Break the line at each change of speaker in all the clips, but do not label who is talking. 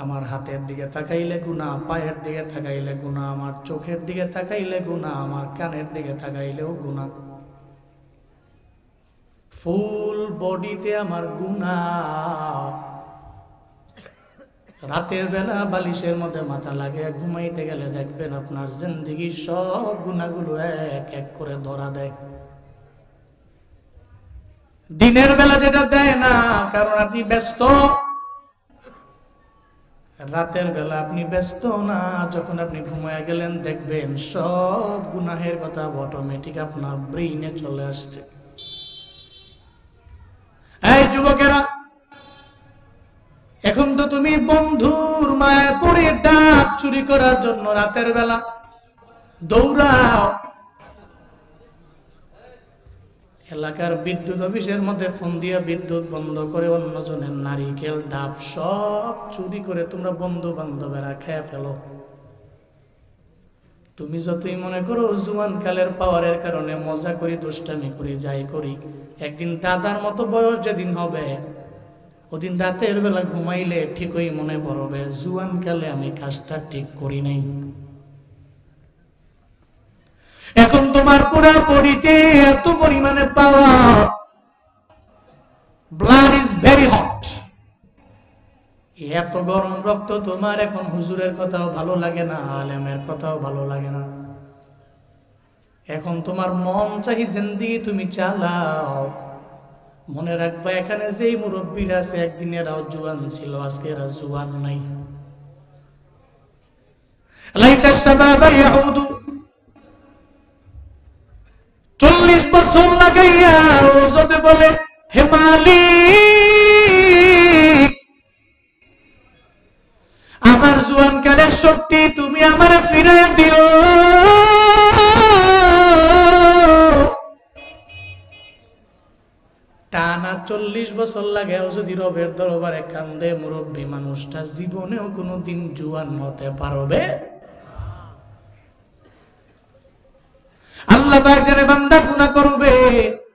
আমার হাতের দিকে তাকাইলে গুনাহ, পায়ের দিকে তাকাইলে গুনাহ, আমার চোখের দিকে তাকাইলে গুনাহ, আমার কানের দিকে তাকাইলেও গুনাহ, ফুল বডিতে আমার গুনাহ। রাতের বেলা বালিশের মধ্যে মাথা লাগে ঘুমাইতে গেলে দেখবেন আপনার জিন্দেগির সব গুনাহগুলো এক এক করে ধরা দেয়। দিনের বেলা যেটা দেয় না, কারণ আপনি ব্যস্ত। রাতের বেলা আপনি ব্যস্ত না, যখন আপনি ঘুমায় গেলেন দেখবেন সব গুনাহের কথা অটোমেটিক আপনার ব্রেইনে চলে আসছে। এই যুবকেরা, এখন তো তুমি বন্ধুর মায়া পড়ে ডাক চুরি করার জন্য রাতের বেলা দৌড়াও। এলাকার বিদ্যুৎ অফিসের মধ্যে ফোন দিয়ে বিদ্যুৎ বন্ধ করে অন্যজনের নারিকেল ডাব সব চুরি করে তোমরা বন্ধু বান্ধবেরা খেয়ে ফেলো। তুমি যতই মনে করো জুয়ান কালের পাওয়ারের কারণে মজা করি, দুষ্টামি করি, যাই করি, একদিন দাদার মতো বয়স যেদিন হবে ওদিন রাতের বেলা ঘুমাইলে ঠিকই মনে পড়বে জুয়ান কালে আমি কাজটা ঠিক করি নাই। এখন তোমার পুরা বডিতে এত পরিমাণে পাওয়ার, ব্লাড ইজ ভেরি হট, এত গরম রক্ত তোমার এখন হুজুরের কথাও ভালো লাগে না, আলেমের কথাও ভালো লাগে না। এখন তোমার মন চাই জিন্দেগি তুমি চালাও। মনে রাখবা এখানে যেই মুরব্বীরা আছে একদিন এরাও জুয়ান ছিল, আজকে এরা জুয়ান নাই। লাইতা শাবাবা ইয়াউদু, 40 বছর লাগাইয়া রোজতে বলে হে মালিক আমার জুয়ান কালের শক্তি তুমি আমার ফিরে দিও। টানা 40 বছর লাগেও যদি রবের দরবারে কান্দে মুরব্বী মানুষটা, জীবনেও কোনোদিন জুয়ান হতে পারবে। আল্লাহ পাক জানে বান্দা গুনাহ করবে,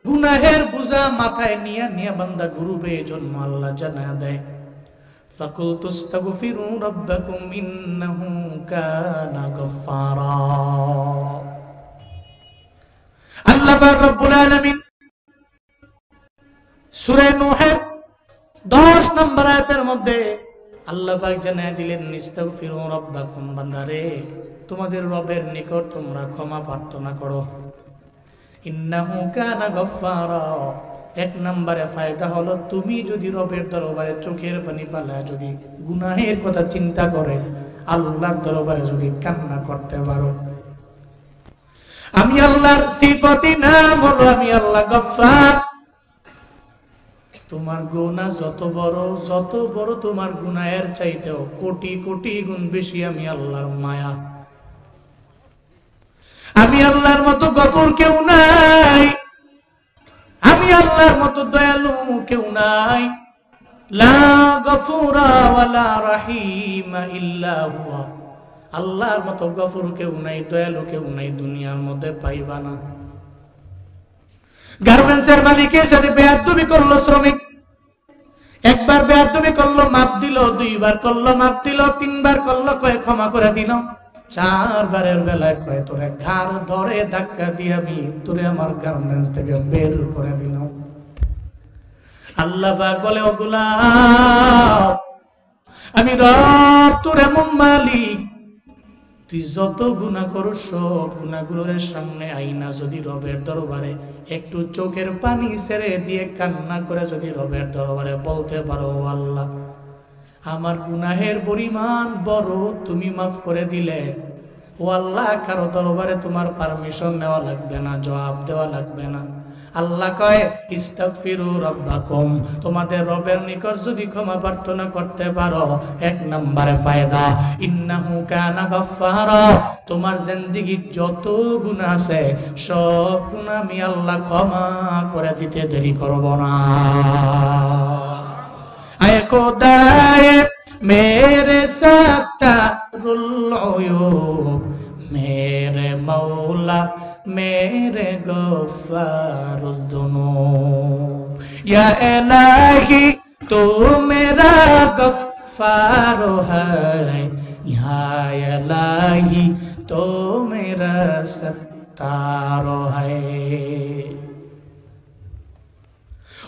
গুনাহের বোঝা মাথায় নিয়ে বান্দা ঘুরবে, এজন্য আল্লাহ জানা দেয় ফাকুলতু আস্তাগফিরু রাব্বাকুম ইন্নাহু কানা গফফারা। আল্লাহ পাক রব্বুল আলামিন সূরা নূহের 10 নম্বর আয়াতের মধ্যে আল্লাহ পাক জানায় দিলেন ইস্তাগফিরু রাব্বাকুম, বান্দারে তোমাদের রবের নিকট তোমরা ক্ষমা প্রার্থনা করো। ইন্নাহু কানা গফফারা, 1 নম্বরে ফায়দা হলো তুমি যদি রবের দরবারে চোখের পানি ফেলায় যদি গুনাহের কথা চিন্তা করে আল্লাহর দরবারে যদি কান্না করতে পারো। আমি আল্লাহর সিফাতি নাম হলো আমি আল্লাহ গফফার। তোমার গুনাহ যত বড় তোমার গুনাহের চাইতেও কোটি কোটি গুণ বেশি আমি আল্লাহর মায়া। আমি আল্লাহর মতো গফুর কেউ নাই, আমি আল্লাহর মতো দয়ালু কেউ নাই। লা গফুরা ওয়ালা রাহিমা ইল্লা হুয়া, আল্লাহর মতো গফুর কেউ নাই, দয়ালু কেউ নাই, দুনিয়ার মধ্যে পাইবা না। গার্মেন্টসের মালিকের সাথে বেয়াদবি করলো শ্রমিক, একবার বেয়াদবি করলো মাপ দিল, 2 বার করলো মাপ দিল, 3 বার করলো কয় ক্ষমা করে দিল, 4 বারের বেলায় কয় তোরে ঘাড় ধরে ধাক্কা দিয়ে আমি তোরে আমার গার্মেন্টস থেকে বের করে দিল। আল্লাহ পাক বলে ও গোলাম আমি রব তোর এমন মালিক, তুই যত গুনাহ করো সব গুনাহগুলোর সামনে আইনা যদি রবের দরবারে একটু চোখের পানি ছেড়ে দিয়ে কান্না করে যদি রবের দরবারে বলতে পারো আল্লাহ আমার গুনাহের পরিমাণ বড়, তুমি মাফ করে দিলে, ও আল্লাহ কারো দরবারে তোমার পারমিশন নেওয়া লাগবে না, জবাব দেওয়া লাগবে না। আল্লাহ কয় ইস্তাগফিরু রাব্বাকুম, তোমাদের রবের নিকট যদি ক্ষমা প্রার্থনা করতে পারো 1 নম্বরে ফায়দা ইন্নাহু কানা গফফারা, তোমার জিন্দেগীর যত গুনাহ আছে সব গুনাহ আমি আল্লাহ ক্ষমা করে দিতে দেরি করব না। আয় খোদায়ে মেরে সাত্তারুল উয়ুব, মেরে মৌলা मेरे गफ्फारुद्दुनूब, या इलाही तू मेरा गफ्फार गफ्फारो है, या इलाही तो मेरा सत्तारो है।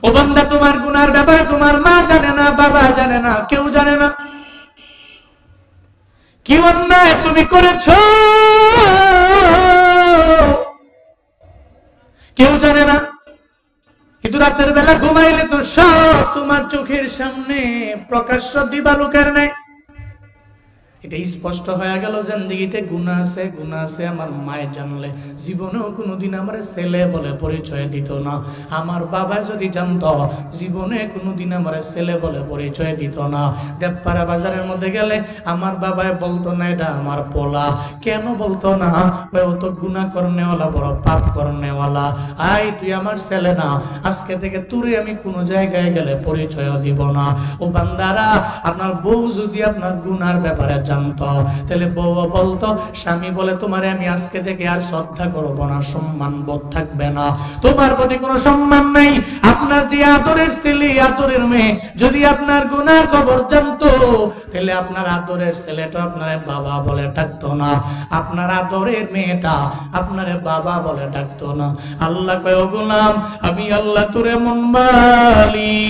ও বান্দা, তোমার গুনার ব্যাপারে তোমার মা জানে না, বাবা জানে না, কেউ জানে না কি অন্যায় তুমি করেছো, কেউ জানে না। কিন্তু রাতের বেলা ঘুমাইলে তো সব তোমার চোখের সামনে প্রকাশ্য দিবালোকের নেই। এটা স্পষ্ট হয়ে গেল জিন্দেগিতে গুনাহ আছে। আমার মায়ের জানলে জীবনেও কোনোদিন আমার ছেলে বলে পরিচয় দিত না। আমার বাবা যদি জানতো, জীবনে কোনোদিন আমার ছেলে বলে পরিচয় দিত না। দেবপাড়া বাজারের মধ্যে গেলে আমার বাবাই বলতো না এটা আমার পোলা। কেন বলতো না? ও তো গুনাহ করনেওয়ালা, বড় পাপ করনেওয়ালা। আই তুই আমার ছেলে না, আজকে থেকে তোরে আমি কোনো জায়গায় গেলে পরিচয় দিব না। ও বান্দারা, আপনার বউ যদি আপনার গুনার ব্যাপারে জানতো, তাহলে বউ বলতো, স্বামী বলে তোমারে আমি আজকে থেকে আর শ্রদ্ধা করব না, সম্মান বোধ থাকবে না, তোমার প্রতি কোনো সম্মান নেই। আপনার যে আদরের ছেলে, আদরের মেয়ে যদি আপনার গুনার খবর জানতো, তাহলে আপনার আদরের ছেলেটা আপনারে বাবা বলে ডাকতো না, আপনার আদরের মেয়েটা আপনারে বাবা বলে ডাকতো না। আল্লাহ কয়, ও গোলাম, আমি আল্লাহ তোর এমন মালিক,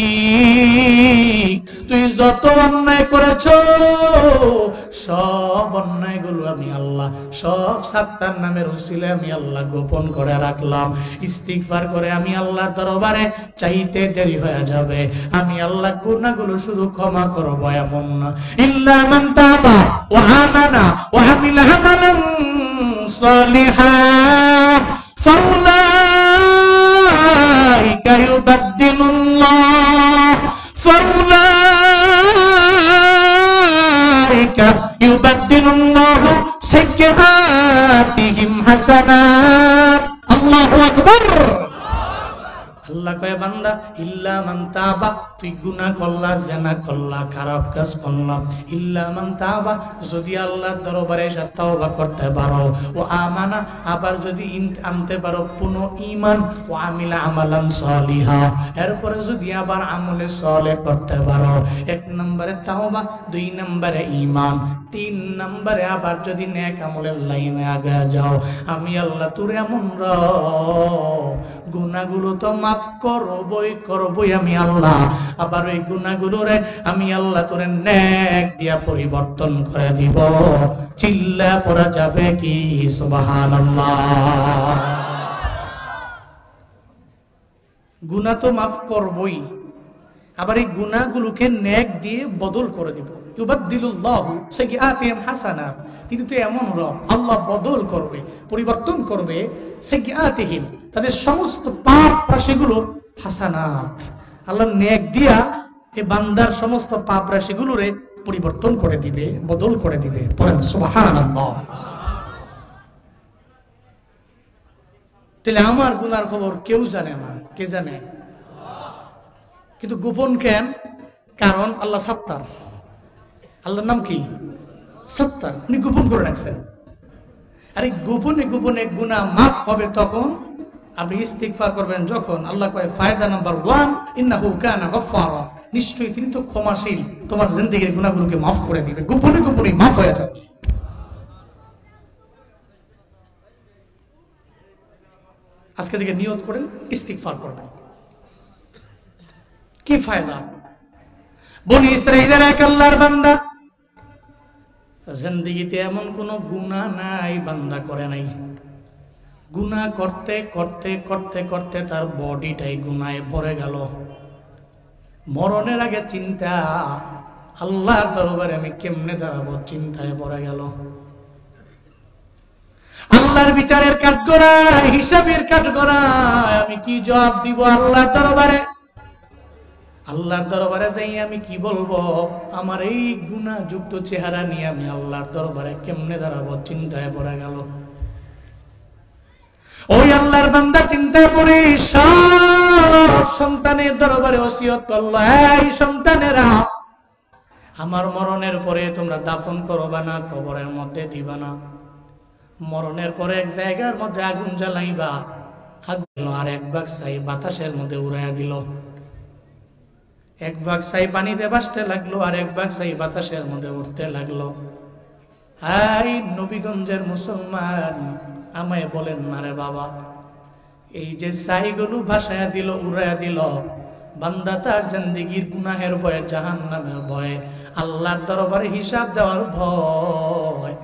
তুই যত অন্যায় করেছো সব অন্যায়গুলো আমি আল্লাহ, সব সাত্তার নামের উসিলে আমি আল্লাহ গোপন করে রাখলাম। ইস্তিগফার করে আমি আল্লাহর দরবারে চাইতে দেরি হয়ে যাবে, আমি আল্লাহ গুনাহগুলো শুধু ক্ষমা করব এমন না। ইল্লা মান তাবা ওয়া আমানা ওয়া আমিলা আমালান সালিহান ফাউলাইকা ইউবাদদিলুল্লাহ ইউবাদদিলুল্লাহু সাইয়্যাতিহিম হাসানাত। আল্লাহু আকবার। আল্লাহ কয়, বান্দা, ইল্লা মান তাবা, তুই গুনাহ করলা, জিনা করলা, খারাপ কাজ করলা, ইল্লা মান তাবা, যদি আল্লাহর দরবারে এসে তওবা করতে পারো, ও আমানা, আবার যদি আনতে পারো পুনঃ ঈমান, ও আমিলা আমালান সালিহা, এরপরে যদি আবার আমলে সালেহ করতে পারো, এক নম্বরে তওবা, দুই নম্বরে ঈমান, তিন নম্বরে আবার যদি নেক আমলের লাইনে আগে যাও, আমি আল্লাহ তোর এমন গুনাহগুলো তো মাফ করবই আমি আল্লাহ, আবার ওই গুনাহগুলোরে আমি আল্লাহ তোরে নেক দিয়া পরিবর্তন করে দিব। চিল্লা পড়া যাবে কি সুবহানাল্লাহ? গুনাহ তো মাফ করবই, আবার এই গুনাহগুলোকে নেক দিয়ে বদল করে দিব। ইউবাদদিলুল্লাহু সাইয়্যাতিহিম হাসানাত, তিনি তো এমন রব, আল্লাহ বদল করবে, পরিবর্তন করবে সাইয়্যাতিহিম, তাদের সমস্ত পাপ রাশিগুলো হাসানাত, আল্লাহ নেক দিয়া এই বান্দার সমস্ত পাপ রাশিগুলোরে পরিবর্তন করে দিবে, বদল করে দিবে। পড়েন সুবহানাল্লাহ। তাহলে আমার গুনার খবর কেউ জানে না, কে জানে? কিন্তু গোপন কেন? কারণ আল্লাহ সত্তার। আল্লাহর নাম কি? সত্তার। উনি গোপন করে রাখছেন। আর এই গোপনে গোপনে গুনাহ মাফ হবে তখন আপনি ইস্তিগফার করবেন যখন। আল্লাহ কয়, ফায়দা নাম্বার 1, ইন্নাহু কানা গফফারা, নিশ্চয়ই তিনি তো ক্ষমাশীল, তোমার জিন্দেগীর গুনাহগুলোকে মাফ করে দিবে, গোপনে গোপনে মাফ হয়ে যাবে। আজকে থেকে নিয়ত করেন, ইস্তিগফার করবেন। কি ফায়দা? বনি ইসরাঈলের এক আল্লাহর বান্দা, জিন্দেগীতে এমন কোন গুনাহ নাই বান্দা করে নাই। গুনাহ করতে করতে করতে করতে তার বডিটাই গুনাহে ভরে গেল। মরণের আগে চিন্তা, আল্লাহর দরবারে আমি কেমনে দাঁড়াবো, চিন্তায় পড়ে গেল। আল্লাহর বিচারের কাঠগড়ায়, হিসাবের কাঠগড়ায় আমি কি জবাব দিব আল্লাহর দরবারে? আল্লাহর দরবারে যাই আমি কি বলবো? আমার এই গুনাহযুক্ত চেহারা নিয়ে আমি আল্লাহর দরবারে কেমনে দাঁড়াবো, চিন্তায় পড়ে গেল। ওই আল্লাহর বান্দা চিন্তায় পড়ে সব সন্তানের দরবারে ওসিয়ত করলো, এই সন্তানেরা, আমার মরণের পরে তোমরা দাফন করবা না, কবরের মধ্যে দিবা না, মরণের পরে এক জায়গার মধ্যে আগুন জ্বালাইবা। আর এক বাক্সাই বাতাসের মধ্যে উড়াইয়া দিল। এক ভাগ ছাই পানিতে ভাসতে লাগলো, আর এক ভাগ ছাই বাতাসের মধ্যে উঠতে লাগলো। হাই নবীগঞ্জের মুসলমান, আমায় বলেন না রে বাবা, এই যে ছাইগুলো ভাসায়া দিল, উড়াইয়া দিল, বান্দা তার জিন্দেগীর গুনাহের ভয়ে, জাহান্নামের ভয়ে, আল্লাহর দরবারে হিসাব দেওয়ার ভয়।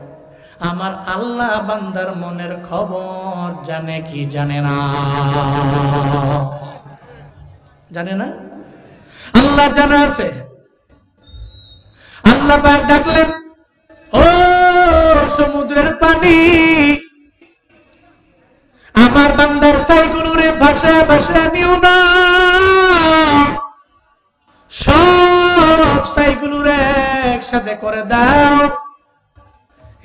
আমার আল্লাহ বান্দার মনের খবর জানে কি জানে না? জানে না? আল্লাহ জানা আছে। আল্লাহ পাক ডাকলেন, ও সমুদ্রের পানি, আমার বান্দার ছাইগুলোরে ভাসায় ভাসায় নিও না, সব ছাইগুলোরে একসাথে করে দাও।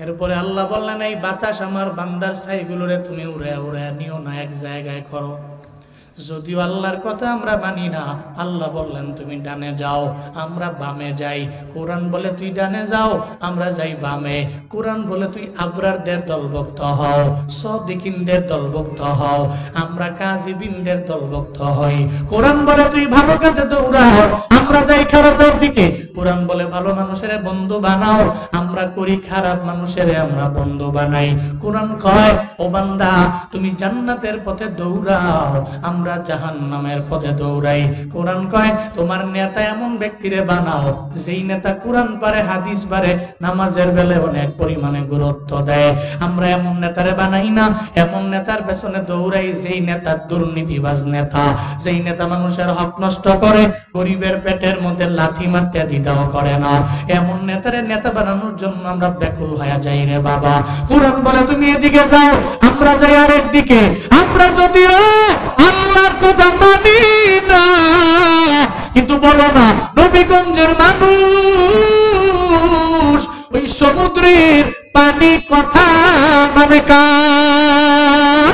এরপরে আল্লাহ বললেন, এই বাতাস আমার বান্দার ছাইগুলোরে তুমি উড়ে উড়ে নিও না, এক জায়গায় করো। যদিও আল্লাহর কথা আমরা মানি না, আল্লাহ বললেন তুমি ডানে যাও, আমরা বামে যাই। কোরআন বলে তুই ডানে যাও, আমরা যাই বামে। কোরআন বলে তুই আবরারদের দলভুক্ত হও, সাদিকিনদের দলভুক্ত হও, আমরা কাযিবিনদের দলভুক্ত হই। কোরআন বলে তুই ভালো কাজে দৌড়াও, আমরা যাই খারাপের দিকে। কোরআন বলে ভালো মানুষের বন্ধু বানাও, আমরা করি খারাপ মানুষের আমরা বন্ধু বানাই। কোরআন কয়, ও বান্দা তুমি জান্নাতের পথে দৌড়াও, আমরা জাহান্নামের পথে দৌড়াই। কোরআন কয়, তোমার নেতা এমন ব্যক্তিরে বানাও যেই নেতা কোরআন পারে, হাদিস পারে, নামাজের বেলায় অনেক পরিমাণে গুরুত্ব দেয়। আমরা এমন নেতারে বানাই না, এমন নেতার পেছনে দৌড়াই যেই নেতা দুর্নীতিবাজ নেতা, যেই নেতা মানুষের হক নষ্ট করে, গরিবের পেটের মধ্যে লাথি মারতে দ্বিধাও করে না। এমন নেতারে নেতা বানানোর জন্য আমরা ব্যাকুল হয়ে যাই রে বাবা। কোরআন বলে তুমি এদিকে যাও, আমরা যাই আরেক দিকে। আমরা যদিও আল্লাহর কথা মানি না, কিন্তু বলো না নবীগঞ্জের মানুষ ওই সমুদ্রের পানি কথা মানে কার?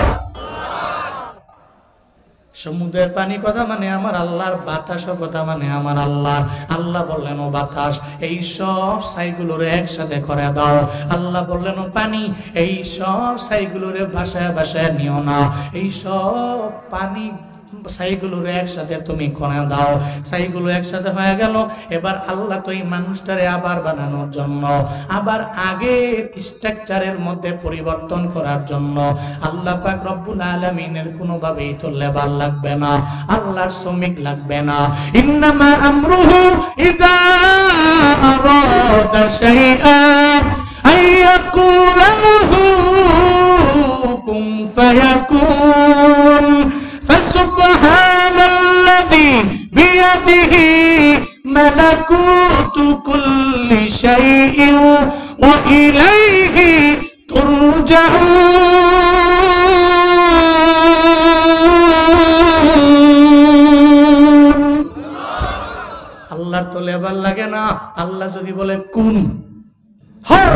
সমুদ্রের পানি কথা মানে আমার আল্লাহর, বাতাস কথা মানে আমার আল্লাহর। আল্লাহ বললেন, ও বাতাস এই সব ছাইগুলোরে একসাথে করে দাও। আল্লাহ বললেন, ও পানি এই সব ছাইগুলোরে ভাসায় ভাসায় নিও না, এই সব পানি ছাইগুলোরে একসাথে তুমি করে দাও। ছাইগুলো একসাথে হয়ে গেল। এবার আল্লাহ তো এই মানুষটারে আবার বানানোর জন্য, আবার আগের স্ট্রাকচারের মধ্যে পরিবর্তন করার জন্য আল্লাহ পাক রব্বুল আলামিনের কোনোভাবেই তো লেবার লাগবে না, আল্লাহর শ্রমিক লাগবে না। ইন্নামা আমরুহু ইযা আরাদা শাইআন আইয়াকুলা লাহু কুন ফায়াকুন। فسبحان الذي بيده ملكوت كل شيء وإليه ترجعون। আল্লাহর তো লেবার লাগে না। আল্লাহ যদি বলে কুন হও,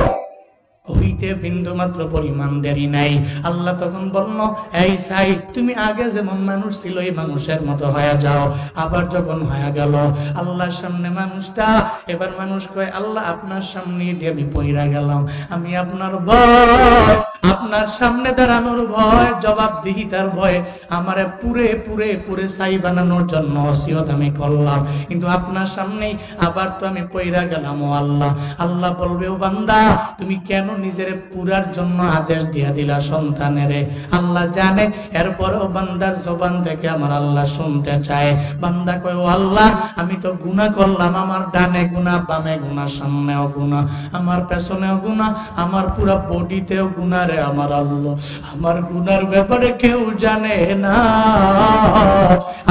হইতে বিন্দু মাত্র পরিমাণ দেরি নাই। আল্লাহ তখন বলল, এই সাই তুমি আগে যেমন মানুষ ছিল এই মানুষের মতো হয়ে যাও। আবার যখন হয়ে গেল আল্লাহর সামনে মানুষটা, এবার মানুষ কয়, আল্লাহ আপনার সামনে দিয়ে আমি পইরা গেলাম, আমি আপনার ভয়, আপনার সামনে দাঁড়ানোর ভয়, জবাবদিহিতার ভয় আমারে পুরে পুরে পুরে ছাই বানানোর জন্য ওসিয়ত আমি করলাম, কিন্তু আপনার সামনেই আবার তো আমি পইরা গেলাম। ও আল্লাহ। আল্লাহ বলবে, ও বান্দা তুমি কেন নিজের পুরার জন্য আদেশ দিয়া দিলা সন্তানেরে? আল্লাহ জানে। এরপরেও বান্দার জবান থেকে আমার আল্লাহ শুনতে চায়। বান্দা কয়, ও আল্লাহ আমি তো গুনাহ করলাম, আমার ডানে গুনাহ, বামে গুনাহ, সামনেও গুনাহ, আমার পেছনেও গুনাহ, আমার পুরা বডিতেও গুনাহ রে আমার আল্লাহ। আমার গুনার ব্যাপারে কেউ জানে না,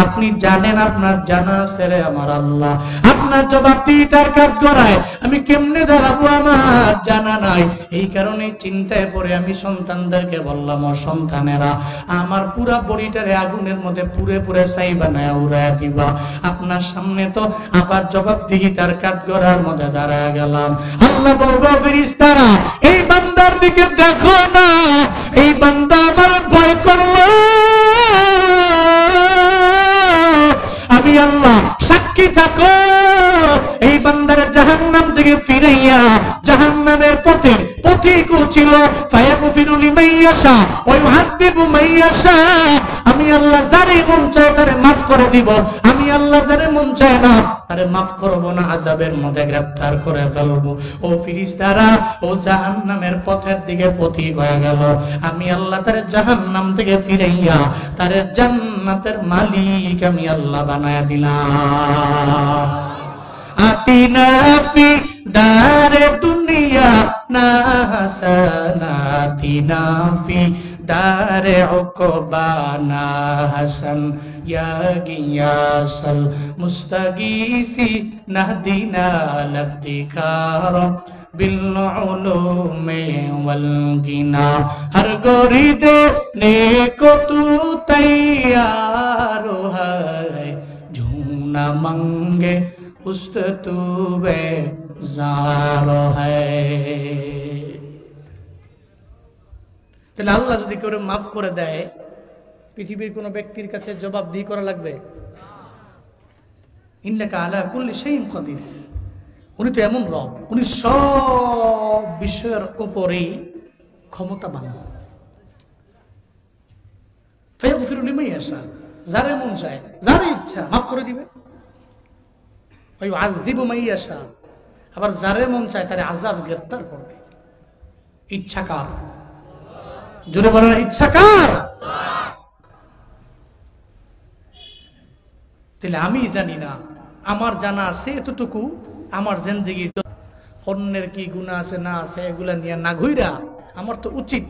আপনি জানেন, আপনার জানা আছে রে আমার আল্লাহ। আপনার জবাবদিহিতার কাজ করায় আমি কেমনে দাঁড়াবো আমার জানা নাই। এই কারণে চিন্তায় পড়ে আমি সন্তানদেরকে বললাম, ও সন্তানেরা আমার পুরা বডিটারে আগুনের মধ্যে পুরে পুরে ছাই বানায় উড়ায় দিবা। আপনার সামনে তো আবার জবাবদিহিতার কাজ করার মধ্যে দাঁড়ায় গেলাম। আল্লাহ বলবো, ফেরেশতারা এই বান্দার দিকে দেখো না, এই বান্দা আমার ভয় করলো, আমি আল্লাহ সাক্ষী থাকো। এই বান্দার জাহান্নাম থেকে ফিরাইয়া জাহান্নামের পথে ঠিকও ছিল, ফায়াগফিরু লিমান ইয়াশা ওয়া ইউআযযিবু মান ইয়াশা। আমি আল্লাহ যারে মন চায় তারে মাফ করে দিব, আমি আল্লাহ যারে মন চায় না তারে মাফ করব না, আযাবের মধ্যে গ্রেফতার করে ফেলবো। ও ফেরেশতারা, ও জাহান্নামের পথের দিকে পথিক হয়ে গেল, আমি আল্লাহ তারে জাহান্নাম থেকে ফিরাইয়া তারে জান্নাতের মালিক আমি আল্লাহ বানায়া দিলাম। আতিনা ফি দারে দুনিয়া না হাসানাতিনা ফি দারে উকবানা হাসান ইয়া গিয়াসাল মুস্তাগীসি নাহদিনা লাবদিকার বিল উলুমে ওয়াল গিনা। হর গোরি দেনে কো তু তৈয়ার है झूना मंगे उस्त तू बेजार है। তাহলে আল্লাহ যদি কেউ মাফ করে দেয়, পৃথিবীর কোন ব্যক্তির কাছে জবাবদিহি করা লাগবে? ইন্নাকা আলা কুল্লি শাইইন কাদির। উনি তো এমন রব, উনি সব বিষয়ের উপরেই ক্ষমতাবান। ফায়াগফিরু লিমান ইয়াশা, যারে মন চায় যারে ইচ্ছা মাফ করে দিবে। ওয়া ইউআযযিবু মান ইয়াশা, আবার যারে মন চায় তারে আযাব গ্রেফতার করবে। ইচ্ছা কার? জোরে বলেন, ইচ্ছা কার? তাহলে আমি জানি না, আমার জানা আছে এতটুকু, আমার জিন্দেগি অন্যের কি গুনাহ আছে না আছে এগুলা নিয়ে না ঘুইরা আমার তো উচিত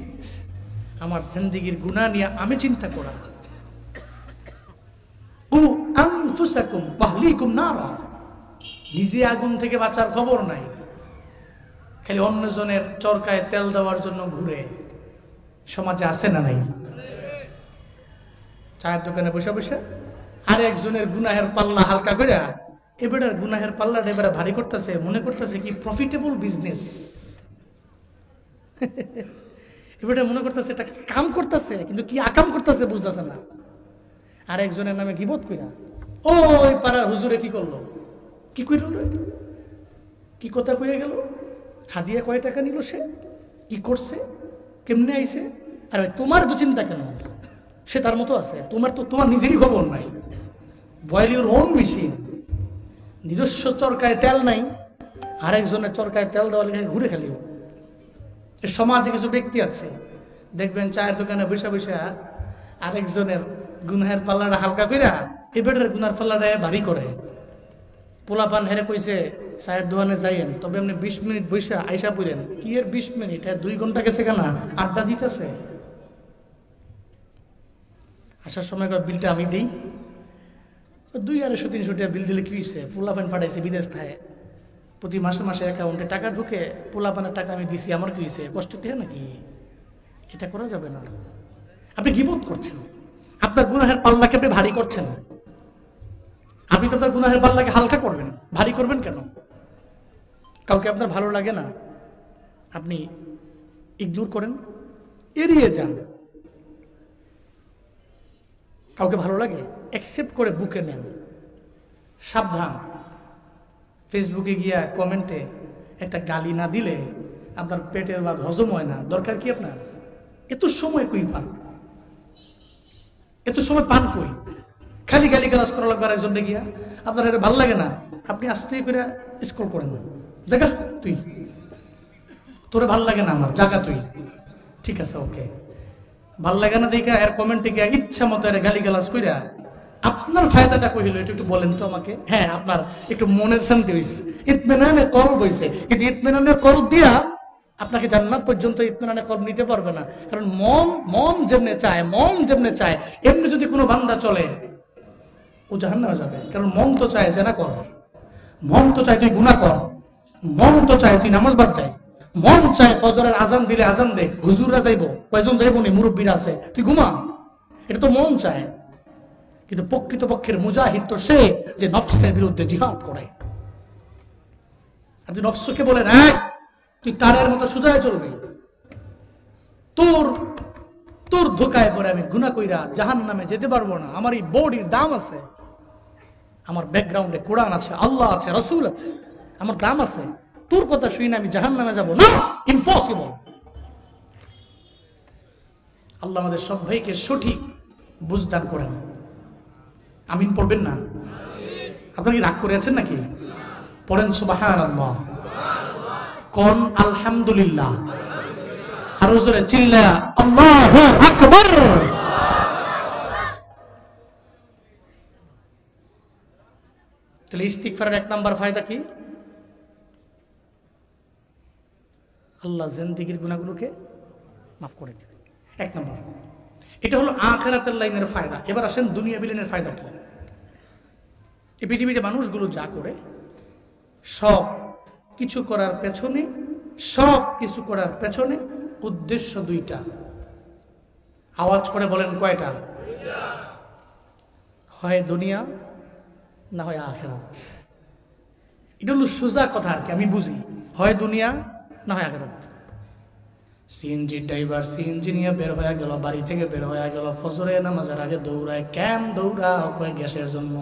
আমার জিন্দেগির গুনাহ নিয়ে আমি চিন্তা করা। ও আনফুসাকুম ওয়াহলিকুম নারা, নিজে আগুন থেকে বাঁচার খবর নাই, খালি অন্যজনের চরকায় তেল দেওয়ার জন্য ঘুরে। সমাজে আছে না নাই? চায়ের দোকানে বসে বসে আর একজনের গুনাহের পাল্লা হালকা করে এবারে গুনাহের পাল্লাটা এবারে ভারী করতেছে, মনে করতেছে কি প্রফিটেবল বিজনেস। এবারে মনে করতেছে এটা কাম করতেছে, কিন্তু কি আকাম করতেছে বুঝতেছে না। আর একজনের নামে গীবত কইরা ওই পাড়ার হুজুরে কি করলো, কি কইল, কি কথা কইয়া গেল, হাদিয়া কয় টাকা নিল, সে কি করছে, কেমনে আইছে। আর তোমার তো চিন্তা কেন, সে তার মতো আছে, তোমার তো তোমার নিজেরই খবর নাই। Oil your own machine. নিজস্ব চরকায় তেল নাই, আরেকজনের চরকায় তেল দেওয়া লেগে ঘুরে খেলিও। সমাজে কিছু ব্যক্তি আছে দেখবেন চায়ের দোকানে বসে বসে আরেকজনের গুনাহের পাল্লাটা হালকা কইরা এবারের গুনার পাল্লাটা ভারী করে। পোলাপান হেরে কইছে চায়ের দোকানে যাইয়েন, তবে আপনি 20 মিনিট বসে আইসা পড়েন। কি এর 20 মিনিট, 2 ঘন্টা গেছে কেন, আড্ডা দিতেছে। আসার সময় বিলটা আমি দিই, 200-300 টাকা বিল দিলে কি হয়েছে, পোলাপান পাঠাইছে বিদেশ থাকে, প্রতি মাসে মাসে অ্যাকাউন্টে টাকা ঢুকে, পোলাপানের টাকা আমি দিছি, আমার কি হয়েছে, কষ্ট দিয়ে নাকি? এটা করা যাবে না। আপনি গীবত করছেন, আপনার গুনাহের পাল্লাকে আপনি ভারী করছেন। আপনি তো আপনার গুনাহের পাল্লাকে হালকা করবেন, ভারী করবেন কেন? কাউকে আপনার ভালো লাগে না, আপনি ইগনোর করেন, এড়িয়ে যান। কাউকে ভালো লাগে, অ্যাকসেপ্ট করে বুকে নেন। সাবধান, ফেসবুকে গিয়া কমেন্টে একটা গালি না দিলে আপনার পেটের ভাত হজম হয় না। দরকার কি আপনার? এত সময় কই পান, এত সময় পান কই? খালি গালি গালাজ করা লাগবে আরেকজনকে গিয়া। আপনার এটা ভালো লাগে না, আপনি আস্তে করে স্ক্রল করেন, জায়গা তুই, তোরে ভাল লাগে না আমার, জায়গা তুই, ঠিক আছে ওকে। ভাল লাগে না দেখা এর কমেন্টে গিয়া ইচ্ছা মতো এর গালি গালাজ কইরা আপনার ফায়দাটা কইল এটা একটু বলেন তো আমাকে। হ্যাঁ, আপনার একটু মনের শান্তি হয়েছে, ইতমিনানের কলব হয়েছে, কিন্তু ইতমিনানের কলব দিয়া আপনাকে জান্নাত পর্যন্ত ইতমিনানের কলব নিতে পারবে না। কারণ মন যেমনে চায় এমনি যদি কোনো বান্দা চলে ও জাহান্নামে যাবে। কারণ মন তো চায় জেনা কর, মন তো চায় তুই গুনাহ কর, মন তো চায় তুই নামাজ বাদ দেয়, মন চায় ফজরের আজান দিলে আজান দেখ, হুজুররা যাইব, কয়জন যাইব নি, মুরব্বীরা আছে, তুই ঘুমা। এটা তো মন চায়। কিন্তু প্রকৃতপক্ষের মুজাহিদ তো সে যে নফসের বিরুদ্ধে জিহাদ করে। আর তুই নফসকে বলে না তুই তারের মতো সুজায় চলবি, তোর ধোকায় পরে আমি গুনাহ কইরা জাহান্নামে যেতে পারবো না। আমার এই বডির দাম আছে, আমার ব্যাকগ্রাউন্ডে কোরআন আছে, আল্লাহ আছে, রাসূল আছে, আমার দাম আছে। তোর কথা শুনে আমি জাহান্নামে যাব না, ইম্পসিবল। আল্লাহ আমাদের সবাইকে সঠিক বুঝদান করেন। আমিন পড়বেন না? আপনারা কি রাগ করে আছেন নাকি? পড়েন সুবহানাল্লাহ, কোন আলহামদুলিল্লাহ, আরো জোরে চিল্লা আল্লাহু আকবার। তাহলে ইস্তিগফারের 1 নাম্বার ফায়দা কি? আল্লাহ জিন্দেগীর গুনাহগুলোকে মাফ করে দিবেন। 1 নাম্বার এটা হলো আখিরাতের লাইনের ফায়দা। এবার আসেন দুনিয়াবি লাইনের ফায়দা কি? এই পৃথিবীতে মানুষগুলো যা করে সব কিছু করার পেছনে উদ্দেশ্য 2টা। আওয়াজ করে বলেন কয়টা? হয় দুনিয়া না হয় আখিরাত। এটা হলো সোজা কথা আর কি, আমি বুঝি। হয় দুনিয়া না হয় আখিরাত। সিএনজি ড্রাইভার সিএনজি নিয়ে বের হয়ে গেল, বাড়ি থেকে বের হয়ে গেল, ফজরের নামাজের আগে দৌড়ায়। কেন দৌড়াও? কয় গ্যাসের জন্য।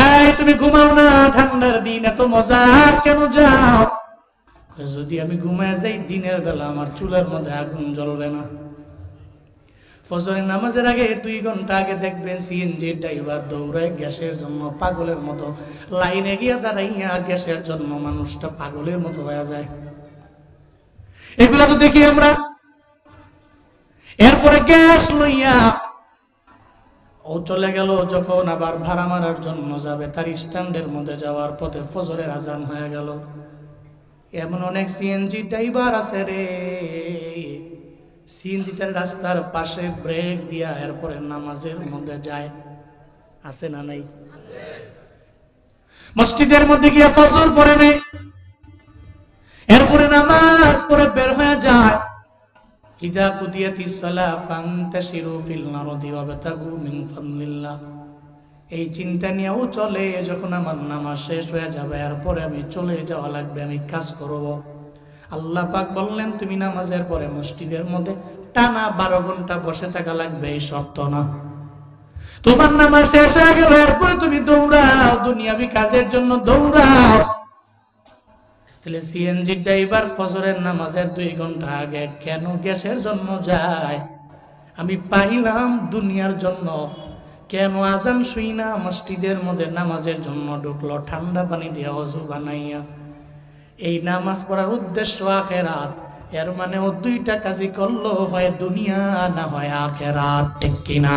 এই তুমি ঘুমাও না, ঠান্ডার দিন এত মজা, কেন যাও? যদি আমি ঘুমায় যাই দিনের বেলা আমার চুলের মধ্যে আগুন জ্বলবে না। ফজরের নামাজের আগে 2 ঘন্টা আগে দেখবেন সিএনজি ড্রাইভার দৌড়ায় গ্যাসের জন্য, পাগলের মতো লাইনে গিয়ে দাঁড়াইয়া গ্যাসের জন্য মানুষটা পাগলের মতো হয়ে যায়। এগুলা তো দেখি আমরা। এরপরে গ্যাস লইয়া ও চলে গেল, যখন আবার ভাড়া মারার জন্য যাবে, তার স্ট্যান্ডের মধ্যে যাওয়ার পথে ফজরের আজান হয়ে গেল। এমন অনেক সিএনজি ড্রাইভার আছে রে, সিএনজিটার রাস্তার পাশে ব্রেক দিয়া এরপরে নামাজের মধ্যে যায়। আছে না নাই? মসজিদের মধ্যে গিয়া ফজর পড়ে নেই, এরপরে নামাজ পড়ে বের হয়ে যায়। ইদা কুদিয়াতিস সালাহ ফান্তাশিরু ফিল আরদি ওয়াবতাগু মিন ফাদলিল্লাহ। এই চিন্তা নিয়েও চলে, যখন আমার নামাজ শেষ হয়ে যাবে এরপরে আমি চলে যাওয়া লাগবে, আমি কাজ করব। আল্লাহ পাক বললেন তুমি নামাজের পরে মসজিদের মধ্যে টানা 12 ঘন্টা বসে থাকা লাগবে, এই শর্ত না। তোমার নামাজ শেষ হয়ে গেল, এরপরে তুমি দৌড়াও, দুনিয়াবি কাজের জন্য দৌড়াও। তাহলে সিএনজি ড্রাইভার ফজরের নামাজের 2 ঘন্টা আগে কেন গ্যাসের জন্য যায়? আমি পাইলাম দুনিয়ার জন্য। কেন আজান শুই না মসজিদের মধ্যে নামাজের জন্য ঢুকলো, ঠান্ডা পানি দিয়ে ওযু বানাইয়া। এই নামাজ পড়ার উদ্দেশ্য আখিরাত। এর মানে ও 2টা কাজই করলো, হয় দুনিয়া না হয় আখিরাত। ঠিক কিনা?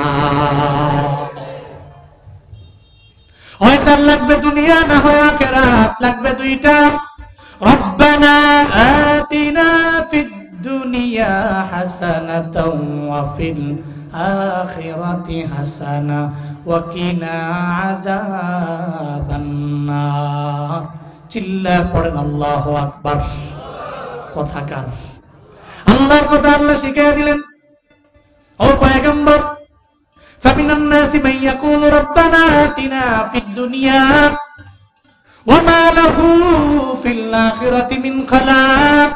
হয় তার লাগবে দুনিয়া না হয় আখিরাত, লাগবে 2টা। রব্বানা আতিনা ফিদ দুনিয়া হাসানাতাও ওয়া ফিল আখিরাতি হাসানা ওয়া কিনা আযাবান নার। চিল্লা পড়েন আল্লাহু আকবার। কথাকার আল্লাহর কথা আল্লাহ শিখিয়ে দিলেন। ও পয়গম্বর, ফামিনান নাসি মান ইয়াকুলু রব্বানা আতিনা ফিদ দুনিয়া ওয়া মা লাহু ফিল আখিরাতি মিন খালাক।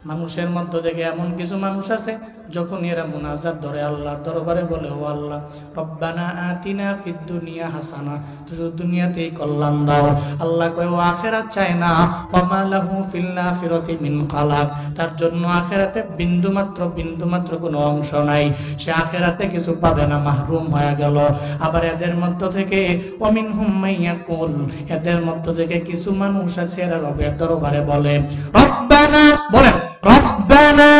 মানুষের মধ্যে থেকে এমন কিছু মানুষ আছে, যখন এরা মুনাজাত ধরে আল্লাহর দরবারে বলে, ও আল্লাহ রব্বানা আতিনা ফিদ দুনিয়া হাসানা, তুই দুনিয়াতেই কল্যাণ দাও। আল্লাহ কয় ও আখিরাত চায় না। ওয়া মা লাহু ফিল আখিরাতি মিন খালাক, তার জন্য আখিরাতে বিন্দুমাত্র কোনো অংশ নাই, সে আখিরাতে কিছু পাবে না, মাহরুম হয়ে গেল। আবার এদের মধ্য থেকে ওয়া মিনহুম মাইয়াকুল, এদের মধ্য থেকে কিছু মানুষ আছে এরা রবের দরবারে বলে রব্বানা, বলেন রব্বানা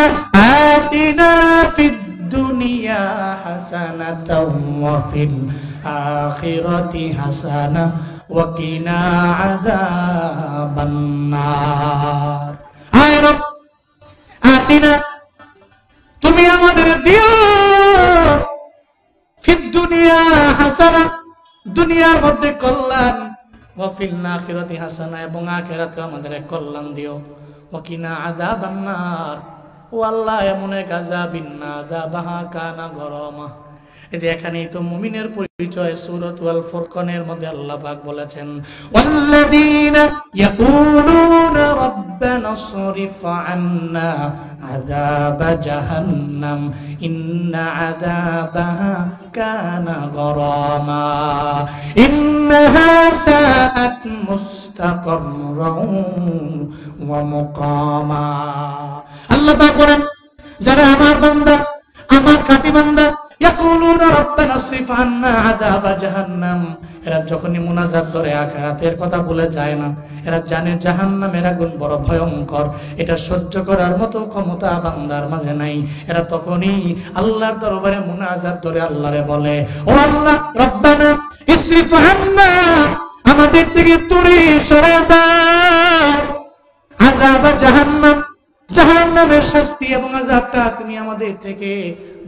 আতিনা ফিদ দুনিয়া হাসানাতাও ওয়া ফিল আখিরাতি হাসানা ওয়া কিনা আযাবান নার। আয় রব আতিনা, তুমি আমাদের দিও ফিদ দুনিয়া হাসানা, দুনিয়ার মধ্যে কল্যাণ, ওয়া ফিল আখিরাতি হাসানা, এবং আখিরাতে আমাদের কল্যাণ দিও। ওয়া কিনা আযাবান নার, ও আল্লাহ এমন এক আযাবিন না আযাবাহা কানা গরামা। এই যে এখানেই তো মুমিনের পরিচয়। সূরাতুল ফুরকানের মধ্যে আল্লাহ পাক বলেছেন, ওয়াল্লাযীনা ইয়াকুলুনা রাব্বানা সরিফ আন্না আযাবা জাহান্নাম ইন্না আযাবাহা কানা গরামা ইন্নাহা সাআত মুস্তাকাররান ওয়া মুকামা। আল্লাহ পাক বলেন, যারা আমার বান্দা, আমার খাঁটি বান্দা, ইয়াকুলুনা রাব্বানা আসরিফ আন্না আযাবা জাহান্নাম, এরা যখনই মুনাজাত করে আখিরাতের কথা ভুলে যায় না। এরা জানে জাহান্নামের আগুন বড় ভয়ঙ্কর, এটা সহ্য করার মতো ক্ষমতা বান্দার মাঝে নাই। এরা তখনই আল্লাহর দরবারে মুনাজাত করে আল্লাহরে বলে, ও আল্লাহ, রব্বানা ইসরিফ আন্না, আমাদের থেকে দূরে সরিয়ে দাও আযাবা জাহান্নাম, জাহান্নামের শাস্তি এবং আযাবটা তুমি আমাদের থেকে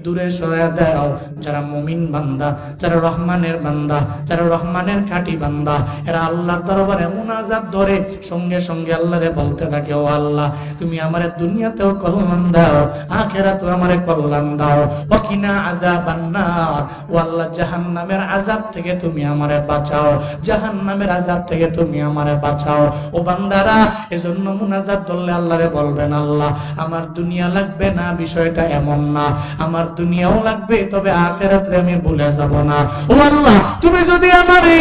দূরে সরিয়ে দাও। যারা মুমিন বান্দা, যারা রহমানের বান্দা, যারা রহমানের খাঁটি বান্দা, এরা আল্লাহর দরবারে মুনাজাত ধরে সঙ্গে সঙ্গে আল্লাহরে বলতে থাকে, ও আল্লাহ, তুমি আমারে দুনিয়াতেও কল্যাণ দাও, আখিরাতেও আমারে কল্যাণ দাও, ওয়াকিনা আযাবান নার, ও আল্লাহ, জাহান্নামের আযাব থেকে তুমি আমারে বাঁচাও, জাহান্নামের আযাব থেকে তুমি আমারে বাঁচাও। ও বান্দারা, এজন্য মুনাজাত ধরলে আল্লাহরে বলবেন, আল্লাহ, আমার দুনিয়া লাগবে না, বিষয়টা এমন না, আমার দুনিয়াও লাগবে, তবে আখিরাতে আমি ভুলে যাব না। ও আল্লাহ, তুমি যদি আমারে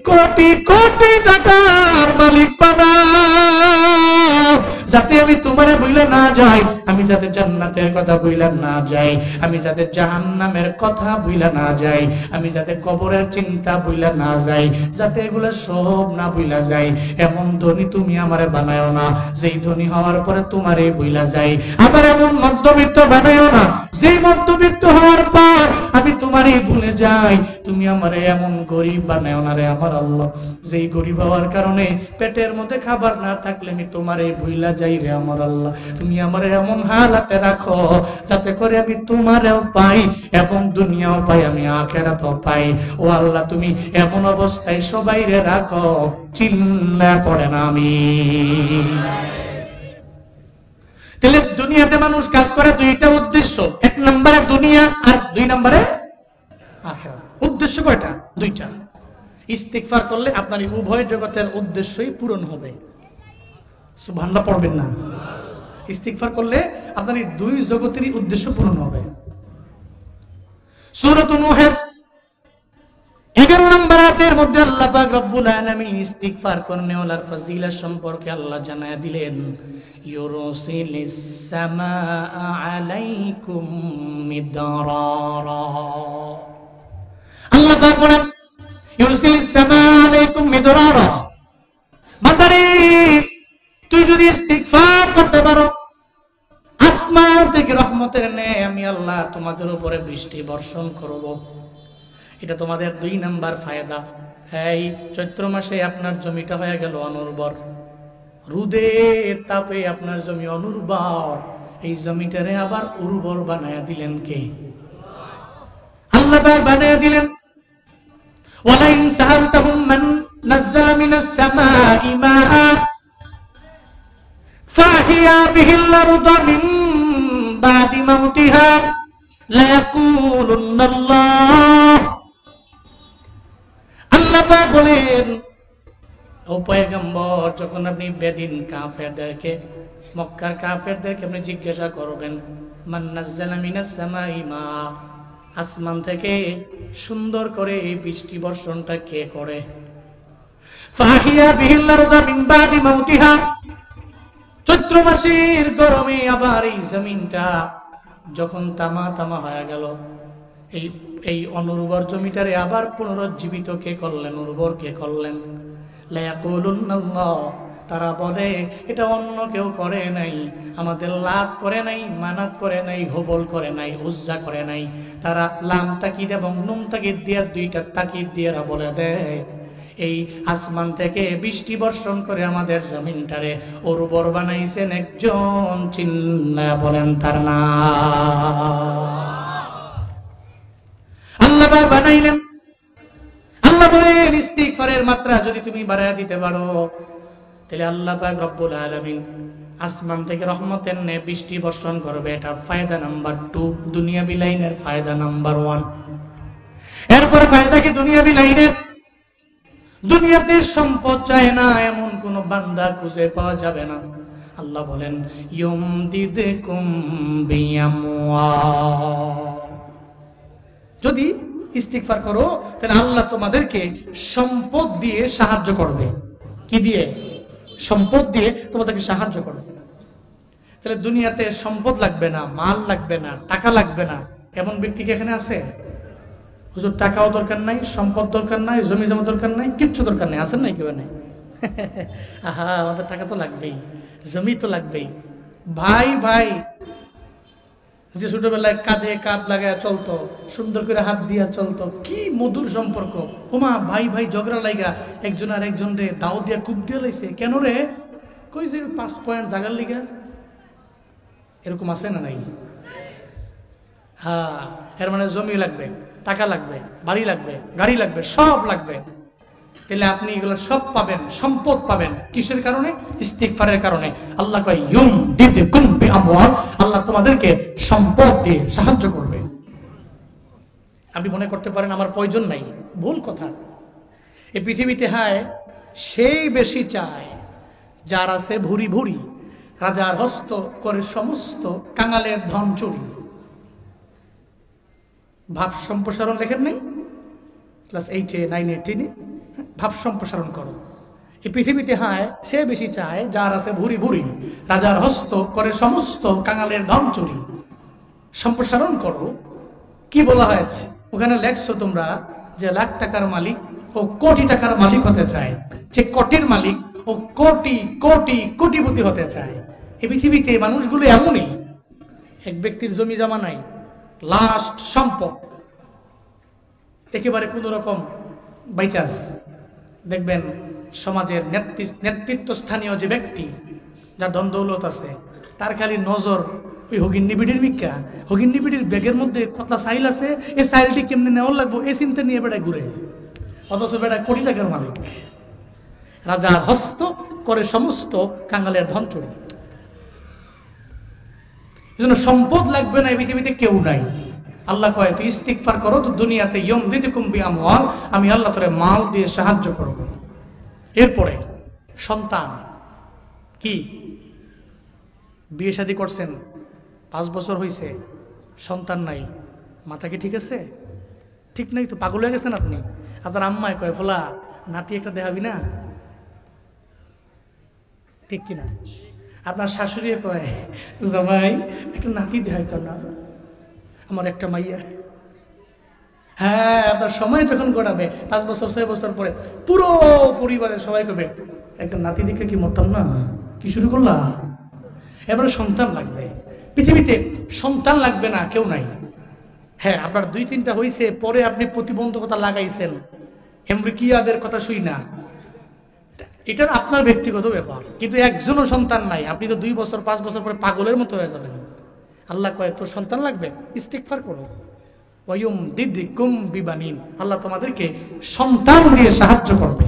কোটি কোটি টাকার মালিক বানাও, যাতে আমি তোমারে ভুলে না যাই, আমি যাতে জান্নাতের কথা ভুলে না যাই, আমি যাতে জাহান্নামের কথা ভুলে না যাই, আমি যাতে কবরের চিন্তা ভুলে না যাই, যাতে এগুলো সব না ভুলে যাই, এমন ধনী তুমি আমারে বানায়ো না যেই ধনী হওয়ার পরে তোমারে ভুলে যাই। আবার এমন মধ্যবিত্ত বানায়ো না যেই মধ্যবিত্ত হওয়ার পর আমি তোমারে ভুলে যাই। তুমি আমারে এমন গরিব বানায়ো না রে আমার আল্লাহ, যেই গরিব হওয়ার কারণে পেটের মধ্যে খাবার না থাকলে আমি তোমারে ভুলে যাই রে আমার আল্লাহ। তুমি আমারে এমন হালাতে রাখো যাতে করে আমি তোমারেও পাই এবং দুনিয়াও পাই, আমি আখিরাতও পাই। ও আল্লাহ, তুমি এমন অবস্থায় সবাইরে রাখো, চিল্লা পড়ে না আমি। তাহলে দুনিয়াতে মানুষ কাজ করে দুইটা উদ্দেশ্য, এক নম্বরে দুনিয়া আর দুই নম্বরে আখিরাত। উদ্দেশ্য কয়টা? দুইটা। ইস্তিগফার করলে আপনার উভয় জগতের উদ্দেশ্যই পূরণ হবে। সুবহানাল্লাহ পড়বেন না? ইস্তিগফার করলে আপনার এই দুই জগতেরই উদ্দেশ্য পূরণ হবে। সূরাত নূহের 11 নম্বর আয়াতের মধ্যে আল্লাহ পাক রব্বুল আলামিন ইস্তিগফার করনেওয়ালার ফজিলত সম্পর্কে আল্লাহ জানায়া দিলেন, ইউরসিলিস সামাআ আলাইকুম মিদরারা। আল্লাহ পাক বলেন, ইউরসিলিস সামাআ আলাইকুম মিদরারা, বান্দারে তুই যদি ইস্তিগফার করতে পারো, আসমান থেকে রহমতের ন্যায় আমি আল্লাহ তোমাদের উপরে বৃষ্টি বর্ষণ করব। এটা তোমাদের 2 নাম্বার ফায়দা। এই চৈত্র মাসে আপনার জমিটা হয়ে গেল অনুর্বর, রোদের তাপে আপনার জমি অনুর্বর, এই জমিটারে আবার উর্বর বানায়া দিলেন কে? আল্লাহ পাক বানায়া দিলেন। ওয়ালাইন সাআলতাহুম মান নাযালা মিনাস সামাই মাআ ফাহিয়া বিহিল আরদু মিন বাদি মাউতিহা লায়াকুলুন্নাল্লাহ। আল্লাহ পাক বলেন, ও পয়গম্বর, যখন আপনি বেদিন কাফেরদেরকে, মক্কার কাফেরদেরকে আপনি জিজ্ঞাসা করবেন, মান নাযালা মিনাস সামাই মা, আসমান থেকে সুন্দর করে এই বৃষ্টি বর্ষণটা কে করে? ফাহিয়া বিহিল আরদু মিন বাদি মাউতিহা, চৈত্র মাসের গরমে আবার এই জমিনটা যখন তামা তামা হয়ে গেল, এই অনুর্বর জমিটারে আবার পুনরুজ্জীবিত কে করলেন? উর্বর কে করলেন? লায়াকুলুন্নাল্লাহ, তারা বলে এটা অন্য কেউ করে নাই, আমাদের লাত করে নাই, মানাত করে নাই, হুবল করে নাই, উজ্জা করে নাই। তারা লাম তাকিদ এবং নুন তাকিদ দিয়ে, দুইটা তাকিদ দিয়ে বলে দেয়, এই আসমান থেকে বৃষ্টি বর্ষণ করে আমাদের জমিনটারে উর্বর বানাইছেন একজন, চিল্লা বলেন তার নাম। আল্লাহ পাক বানাইলেন। আল্লাহ বলেন, ইস্তিগফারের মাত্রা যদি তুমি বাড়ায়া দিতে পারো, তাহলে আল্লাহ পাক রব্বুল আলামিন আসমান থেকে রহমতের নে বৃষ্টি বর্ষণ করবে। এটা ফায়দা নাম্বার 2, দুনিয়া বিলাইনের ফায়দা নাম্বার 1। এরপর ফায়দা কি দুনিয়া বিলাইনের? দুনিয়াতে সম্পদ চায় না এমন কোন বান্দা খুঁজে পাওয়া যাবে না। আল্লাহ বলেন, ইউমদিদকুম বিআমওয়াল, যদি ইস্তিগফার করো তাহলে আল্লাহ তোমাদেরকে সম্পদ দিয়ে সাহায্য করবে। কি দিয়ে? সম্পদ দিয়ে তোমাদেরকে সাহায্য করবে। তাহলে দুনিয়াতে সম্পদ লাগবে না, মাল লাগবে না, টাকা লাগবে না, এমন ব্যক্তি কি এখানে আছে? হুজুর টাকাও দরকার নাই, সম্পদ দরকার নাই, জমি জমা দরকার নাই, কিচ্ছু দরকার নেই, আছেন নাই কেউ? নেই। আহা, আমাদের টাকা তো লাগবেই, জমি তো লাগবেই। ভাই ভাই যে ছোটবেলায় কাঁধে কাঁধ লাগায় চলতো, সুন্দর করে হাত দিয়া চলতো, কি মধুর সম্পর্ক। ওমা ভাই ভাই ঝগড়া লাগা একজন আর একজন রে দাও দিয়া কুপ দিয়ে লাইছে, কেন রে? কইছে 5 পয়েন্ট জাগার লিগা। এরকম আছে না নাই? হ্যাঁ, এর মানে জমি লাগবে, টাকা লাগবে, বাড়ি লাগবে, গাড়ি লাগবে, সব লাগবে। তাহলে আপনি এগুলো সব পাবেন, সম্পদ পাবেন কিসের কারণে? ইস্তিগফারের কারণে। আল্লাহ কয় ইউমদিদকুম বিআমওয়াল, আল্লাহ তোমাদেরকে সম্পদ দিয়ে সাহায্য করবে। আপনি মনে করতে পারেন আমার প্রয়োজন নাই, ভুল কথা। এই পৃথিবীতে হায় সেই বেশি চায় যার আছে ভুরি ভুরি, রাজার হস্ত করে সমস্ত, কাঙালের ধন চুরি। ভাব সম্প্রসারণ লেখেন নাই ক্লাস 8-এ 9-এ 10-এ? ভাব সম্প্রসারণ করো। এই পৃথিবীতে হায় সে বেশি চায় যার আছে ভুরি ভুরি, রাজার হস্ত করে সমস্ত, কাঙালের ধন চুরি। সম্প্রসারণ করো। কি বলা হয়েছে ওখানে? লেখছো তোমরা যে লাখ টাকার মালিক ও কোটি টাকার মালিক হতে চায়, যে কোটির মালিক ও কোটি কোটি কোটিপতি হতে চায়। এই পৃথিবীতে মানুষগুলো এমনই, এক ব্যক্তির জমি জমা নাই, লাস্ট সম্পদ একেবারে কোন রকম বাইচাস। দেখবেন সমাজের নেতৃত্ব স্থানীয় যে ব্যক্তি, যার ধন দৌলত আছে, তার খালি নজর ওই হগিন্নিবিড়ির মিক্কা, হগিন্নিবিড়ির ব্যাগের মধ্যে কতলা সাইল আছে, এই সাইলটি কেমনে নেওয়ার লাগবো এই চিন্তা নিয়ে বেড়ায় ঘুরে। অথচ বেড়ায় কোটি টাকার মালিক, রাজার হস্ত করে সমস্ত, কাঙালের ধন চুরি। এজন্য সম্পদ লাগবে না এই পৃথিবীতে কেউ নাই। আল্লাহ কয় তুই ইস্তিগফার করো তো দুনিয়াতে ইউমদিদকুম বিআমওয়াল, আমি আল্লাহ তোরে মাল দিয়ে সাহায্য করব। এরপরে সন্তান। কি বিয়ে শাদী করছেন, 5 বছর হয়েছে, সন্তান নাই, মাথা কি ঠিক আছে? ঠিক নাই তো, পাগল হয়ে গেছেন আপনি। আপনার আম্মায় কয় ফোলা নাতি একটা দেখাবি না, ঠিক কিনা? আপনার শাশুড়ি কয় জামাই একটা নাতি দেখাইতাম না, আমার একটা মাইয়া। হ্যাঁ, আপনার সময় যখন গড়াবে 5 বছর 6 বছর পরে পুরো পরিবারের সবাই কবে একটা নাতি দেখে কি মরতাম না, কি শুরু করলাম? এবারে সন্তান লাগবে। পৃথিবীতে সন্তান লাগবে না কেউ নাই। হ্যাঁ, আপনার 2-3টা হয়েছে, পরে আপনি প্রতিবন্ধকতা লাগাইছেন, এমরিকিয়াদের কথা শুই না, এটা আপনার ব্যক্তিগত ব্যাপার। কিন্তু একজনও সন্তান নাই, আপনি তো 2 বছর 5 বছর পরে পাগলের মতো হয়ে যাবেন। আল্লাহ কয় তোর সন্তান লাগবে, ইস্তিগফার করো। ওয়ায়ুমদিদকুম বিবানিন, আল্লাহ তোমাদেরকে সন্তান দিয়ে সাহায্য করবে।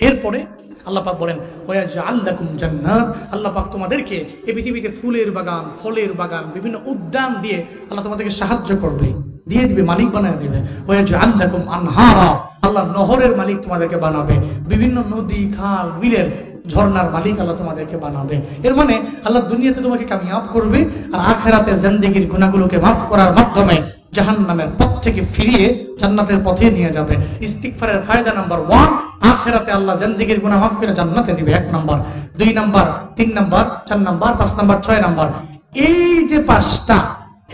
এরপরে আল্লাহ পাক বলেন ওয়াজআল লাকুম জান্নাত, আল্লাহ পাক তোমাদেরকে এই পৃথিবীতে ফুলের বাগান, ফলের বাগান, বিভিন্ন উদ্যান দিয়ে আল্লাহ তোমাদেরকে সাহায্য করবে, দিয়ে দিবে, মালিক বানায় দিবে। ওয়াজআল লাকুম আনহারা, আল্লাহ নহরের মালিক তোমাদেরকে বানাবে, বিভিন্ন নদী, খাল, বিলের, ঝর্ণার মালিক আল্লাহ তোমাদেরকে বানাবে। এর মানে আল্লাহ দুনিয়াতে তোমাকে কামিয়াব করবে, আর আখিরাতে জিন্দেগির গুনাহগুলোকে মাফ করার মাধ্যমে জাহান্নামের পথ থেকে ফিরিয়ে জান্নাতের পথে নিয়ে যাবে। ইস্তিগফারের ফায়দা নাম্বার 1, আখিরাতে আল্লাহ জিন্দেগির গুনাহ মাফ করে জান্নাতে দিবে, 1 number. 2 number, 3 number, 4 number, 5 number, 6 number, এই যে 5টা,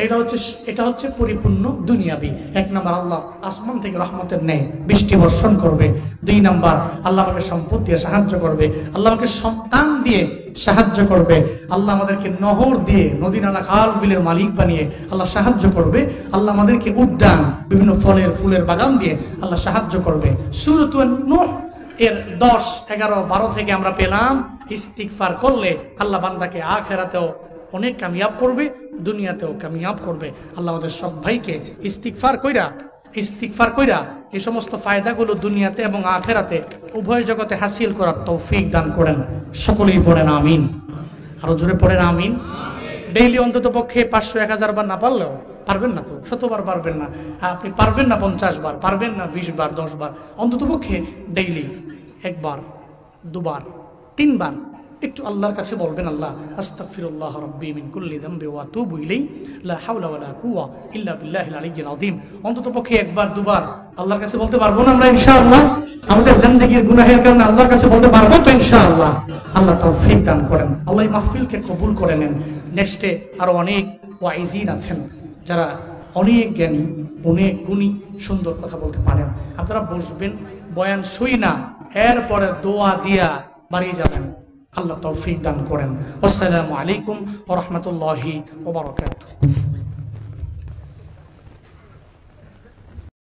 এটা হচ্ছে পরিপূর্ণ দুনিয়াবি। 1 নাম্বার, আল্লাহ আসমান থেকে রহমতের ন্যায় বৃষ্টি বর্ষণ করবে। 2 নাম্বার, আল্লাহ আমাকে সম্পদ দিয়ে সাহায্য করবে, আল্লাহ আমাকে সন্তান দিয়ে সাহায্য করবে, আল্লাহ আমাদেরকে নহর দিয়ে, নদী নালা, খাল, বিলের মালিক বানিয়ে আল্লাহ সাহায্য করবে, আল্লাহ আমাদেরকে উদ্যান, বিভিন্ন ফলের ফুলের বাগান দিয়ে আল্লাহ সাহায্য করবে। সূরাতুন নূহ এর 10, 11, 12 থেকে আমরা পেলাম ইস্তিগফার করলে আল্লাহ বান্দাকে আখিরাতেও অনেক কামিয়াব করবে, দুনিয়াতেও কামিয়াব করবে। আল্লাহ আমাদের সব ভাইকে ইস্তিগফার কইরা এই সমস্ত ফায়দাগুলো দুনিয়াতে এবং আখিরাতে উভয় জগতে হাসিল করার তৌফিক দান করেন। সকলেই পড়েন আমিন। আরো জোরে পড়েন আমিন। ডেইলি অন্তত পক্ষে 500-1000 বার না পারলেও, পারবেন না তো 100 বার পারবেন না, আপনি পারবেন না 50 বার, পারবেন না 20 বার, 10 বার, অন্তত পক্ষে ডেইলি 1 বার, 2 বার, 3 বার একটু আল্লাহর কাছে বলবেন, আল্লাহ আস্তাগফিরুল্লাহ রাব্বি মিন কুল্লি যামবি ওয়া আতুবু ইলাইহি লা হাওলা ওয়ালা কুওয়া ইল্লা বিল্লাহিল আলিয়্যিল আযীম। অন্তত পক্ষে 1 বার 2 বার আল্লাহর কাছে বলতে পারবো না আমরা ইনশাআল্লাহ? আমাদের জিন্দেগীর গুনাহের কারণে আল্লাহর কাছে বলতে পারবো তো ইনশাআল্লাহ। আল্লাহ তৌফিক দান করেন, আল্লাহ এই মাহফিলকে কবুল করে নেন। নেক্সটে আরো অনেক ওয়াইজিন আছেন যারা অনেক জ্ঞানী, অনেক গুণী, সুন্দর কথা বলতে পারেন। আপনারা বসবেন, বয়ান শুই না, এরপরে দোয়া দিয়া বাড়িয়ে যাবেন। আল্লাহ তৌফিক দান করেন। আসসালামু আলাইকুম ওয়া রাহমাতুল্লাহি ওয়া বারাকাতুহু।